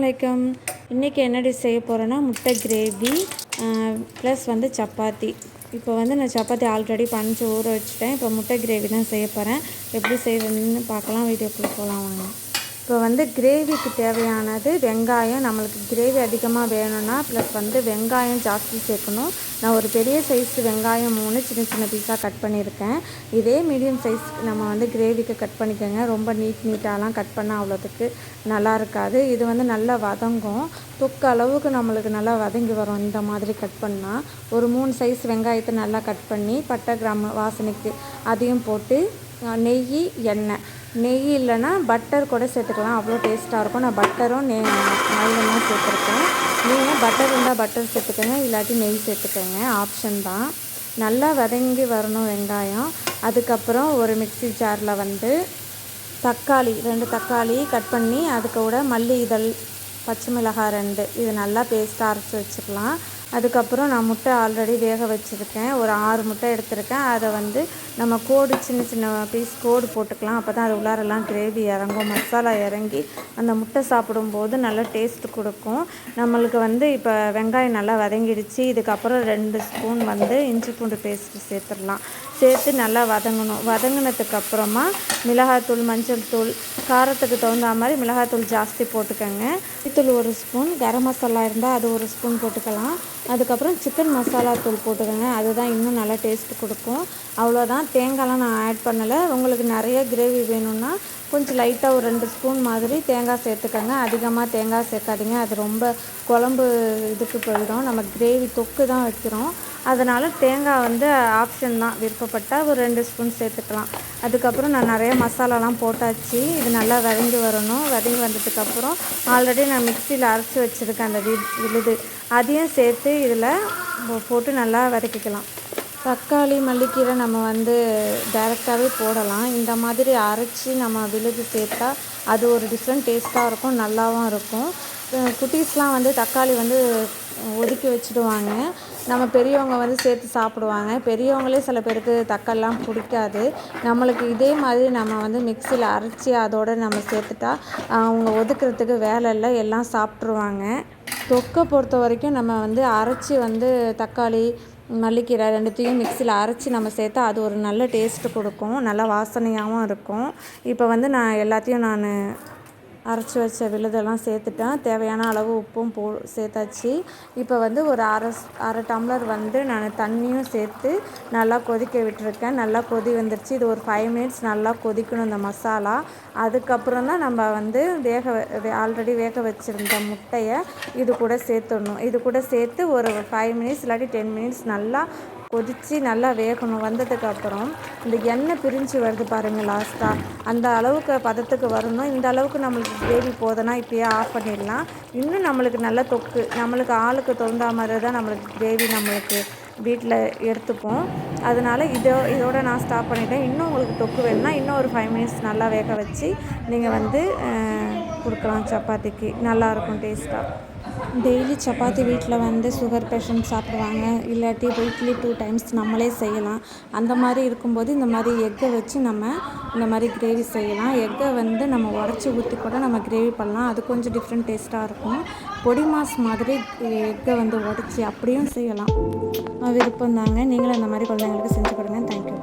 அஸ்ஸலாமு இன்றைக்கி என்ன டிஷ் செய்ய போகிறேன்னா முட்டை கிரேவி ப்ளஸ் சப்பாத்தி. இப்போ நான் சப்பாத்தி ஆல்ரெடி பஞ்சு ஊற வச்சுட்டேன். இப்போ முட்டை கிரேவி தான் செய்ய போகிறேன். எப்படி செய்வேன்னு பார்க்கலாம். வீடியோக்குள்ளே போகலாம் வாங்க. இப்போ கிரேவிக்கு தேவையானது வெங்காயம். நம்மளுக்கு கிரேவி அதிகமாக வேணும்னா ப்ளஸ் வெங்காயம் ஜாஸ்தி சேர்க்கணும். நான் ஒரு பெரிய சைஸ் வெங்காயம் 3 சின்ன சின்ன பீஸாக கட் பண்ணியிருக்கேன். இதே மீடியம் சைஸ் நம்ம கிரேவிக்கு கட் பண்ணிக்கோங்க. ரொம்ப நீட்டாலாம் கட் பண்ணால் அவ்வளோத்துக்கு நல்லா இருக்காது. இது நல்லா வதங்கும். தொக்கு அளவுக்கு நம்மளுக்கு நல்லா வதங்கி வரும். இந்த மாதிரி கட் பண்ணால் ஒரு 3 சைஸ் வெங்காயத்தை நல்லா கட் பண்ணி பட்டை கிராம்பு வாசனைக்கு அதையும் போட்டு நெய் நெய் இல்லைன்னா பட்டர் கூட சேர்த்துக்கலாம். அவ்வளோ டேஸ்ட்டாக இருக்கும். நான் பட்டரும் ஆயிலும் சேர்த்துருக்கேன். நீங்கள் பட்டர் இருந்தால் பட்டர் சேர்த்துக்கோங்க, இல்லாட்டி நெய் சேர்த்துக்கோங்க, ஆப்ஷன் தான். நல்லா வதங்கி வரணும் வெங்காயம். அதுக்கப்புறம் ஒரு மிக்ஸி ஜாரில் தக்காளி 2 தக்காளி கட் பண்ணி அதுக்கு கூட மல்லி இதழ், பச்சை மிளகாய் 2 இது நல்லா பேஸ்ட்டாக அரைச்சி வச்சுக்கலாம். அதுக்கப்புறம் நான் முட்டை ஆல்ரெடி வேக வச்சுருக்கேன். ஒரு 6 முட்டை எடுத்திருக்கேன். அதை நம்ம கோடு சின்ன சின்ன பீஸ் கோடு போட்டுக்கலாம். அப்போ தான் அது உள்ளாரெல்லாம் கிரேவி இறங்கும், மசாலா இறங்கி அந்த முட்டை சாப்பிடும்போது நல்லா டேஸ்ட் கொடுக்கும். நம்மளுக்கு இப்போ வெங்காயம் நல்லா வதங்கிடுச்சு. இதுக்கப்புறம் 2 ஸ்பூன் இஞ்சி பூண்டு பேஸ்ட்டு சேர்த்துடலாம். சேர்த்து நல்லா வதங்கணும். வதங்கினதுக்கப்புறமா மிளகாய்த்தூள், மஞ்சள் தூள், காரத்துக்கு தகுந்த மாதிரி மிளகாய்த்தூள் ஜாஸ்தி போட்டுக்கோங்க. தூள் 1 ஸ்பூன், கரம் மசாலா இருந்தால் அது 1 ஸ்பூன் போட்டுக்கலாம். அதுக்கப்புறம் சிக்கன் மசாலா தூள் போட்டுக்கோங்க. அதுதான் இன்னும் நல்லா டேஸ்ட்டு கொடுக்கும். அவ்வளோதான். தேங்காய்லாம் நான் ஆட் பண்ணலை. உங்களுக்கு நிறைய கிரேவி வேணும்னா கொஞ்சம் லைட்டாக ஒரு 2 ஸ்பூன் மாதிரி தேங்காய் சேர்த்துக்கோங்க. அதிகமாக தேங்காய் சேர்க்காதீங்க. அது ரொம்ப குழம்பு இதுக்கு போயிடும். நம்ம கிரேவி தொக்கு தான் வைக்கிறோம். அதனால் தேங்காய் ஆப்ஷன் தான். விருப்பப்பட்டால் ஒரு 2 ஸ்பூன் சேர்த்துக்கலாம். அதுக்கப்புறம் நான் நிறைய மசாலாலாம் போட்டாச்சு. இது நல்லா வதங்கி வரணும். வதங்கி வந்ததுக்கப்புறம் ஆல்ரெடி நான் மிக்சியில் அரைச்சி வச்சுருக்கேன் அந்த விழுது, அதையும் சேர்த்து இதில் போட்டு நல்லா வதக்கிக்கலாம். தக்காளி, மல்லிக்கீரை நம்ம டைரெக்டாகவே போடலாம். இந்த மாதிரி அரைச்சி நம்ம விழுது சேர்த்தா அது ஒரு டிஃப்ரெண்ட் டேஸ்ட்டாக இருக்கும், நல்லாவும் இருக்கும். குட்டீஸ்லாம் தக்காளி ஒதுக்கி வச்சுடுவாங்க. நம்ம பெரியவங்க சேர்த்து சாப்பிடுவாங்க. பெரியவங்களே சில பேருக்கு தக்காளிலாம் பிடிக்காது. நம்மளுக்கு இதே மாதிரி நம்ம மிக்சியில் அரைச்சி அதோடு நம்ம சேர்த்துட்டா அவங்க ஒதுக்கிறதுக்கு வேலை இல்லை, எல்லாம் சாப்பிட்ருவாங்க. தொக்கை பொறுத்த வரைக்கும் நம்ம அரைச்சி தக்காளி, மல்லிக்கீரை 2த்தையும் மிக்சியில் அரைச்சி நம்ம சேர்த்தா அது ஒரு நல்ல டேஸ்ட்டு கொடுக்கும், நல்ல வாசனையாகவும் இருக்கும். இப்போ நான் எல்லாத்தையும் அரைச்சி வச்ச விழுதெல்லாம் சேர்த்துட்டேன். தேவையான அளவு உப்பும் சேர்த்தாச்சு. இப்போ ஒரு அரை டம்ளர் நான் தண்ணியும் சேர்த்து நல்லா கொதிக்க விட்டுருக்கேன். நல்லா கொதி வந்துருச்சு. இது ஒரு 5 மினிட்ஸ் நல்லா கொதிக்கணும் இந்த மசாலா. அதுக்கப்புறம் தான் நம்ம ஆல்ரெடி வேக வச்சுருந்த முட்டையை இது கூட சேர்த்துடணும். இது கூட சேர்த்து ஒரு 5 மினிட்ஸ் இல்லாட்டி 10 மினிட்ஸ் நல்லா கொதித்து நல்லா வேகணும். வந்ததுக்கப்புறம் இந்த எண்ணெய் பிரிஞ்சு வருது பாருங்கள் லாஸ்ட்டாக, அந்த அளவுக்கு பதத்துக்கு வரணும். இந்த அளவுக்கு நம்மளுக்கு கிரேவி போதுன்னா இப்போயே ஆஃப் பண்ணிடலாம். இன்னும் நம்மளுக்கு நல்ல தொக்கு, நம்மளுக்கு ஆளுக்கு தகுந்த மாதிரி தான் நம்மளுக்கு கிரேவி நம்மளுக்கு வீட்டில் எடுத்துப்போம். அதனால் இதோட நான் ஸ்டாப் பண்ணிட்டேன். இன்னும் உங்களுக்கு தொக்கு வேணும்னா இன்னும் ஒரு 5 மினிட்ஸ் நல்லா வேக வச்சு நீங்கள் கொடுக்கலாம். சப்பாத்திக்கு நல்லாயிருக்கும் டேஸ்ட்டாக. டெய்லி சப்பாத்தி வீட்டில் சுகர் பேஷண்ட் சாப்பிடுவாங்க. இல்லாட்டி வீக்லி 2 டைம்ஸ் நம்மளே செய்யலாம். அந்த மாதிரி இருக்கும்போது இந்த மாதிரி எக்கை வச்சு நம்ம இந்த மாதிரி கிரேவி செய்யலாம். எக்கை நம்ம உடச்சி ஊற்றி கூட நம்ம கிரேவி பண்ணலாம். அது கொஞ்சம் டிஃப்ரெண்ட் டேஸ்ட்டாக இருக்கும். பொடி மாஸ் மாதிரி எக்கை உடச்சி அப்படியும் செய்யலாம். விருப்பம் தாங்க. நீங்களும் இந்த மாதிரி குழந்தைங்களுக்கு செஞ்சு கொடுங்க. தேங்க்யூ.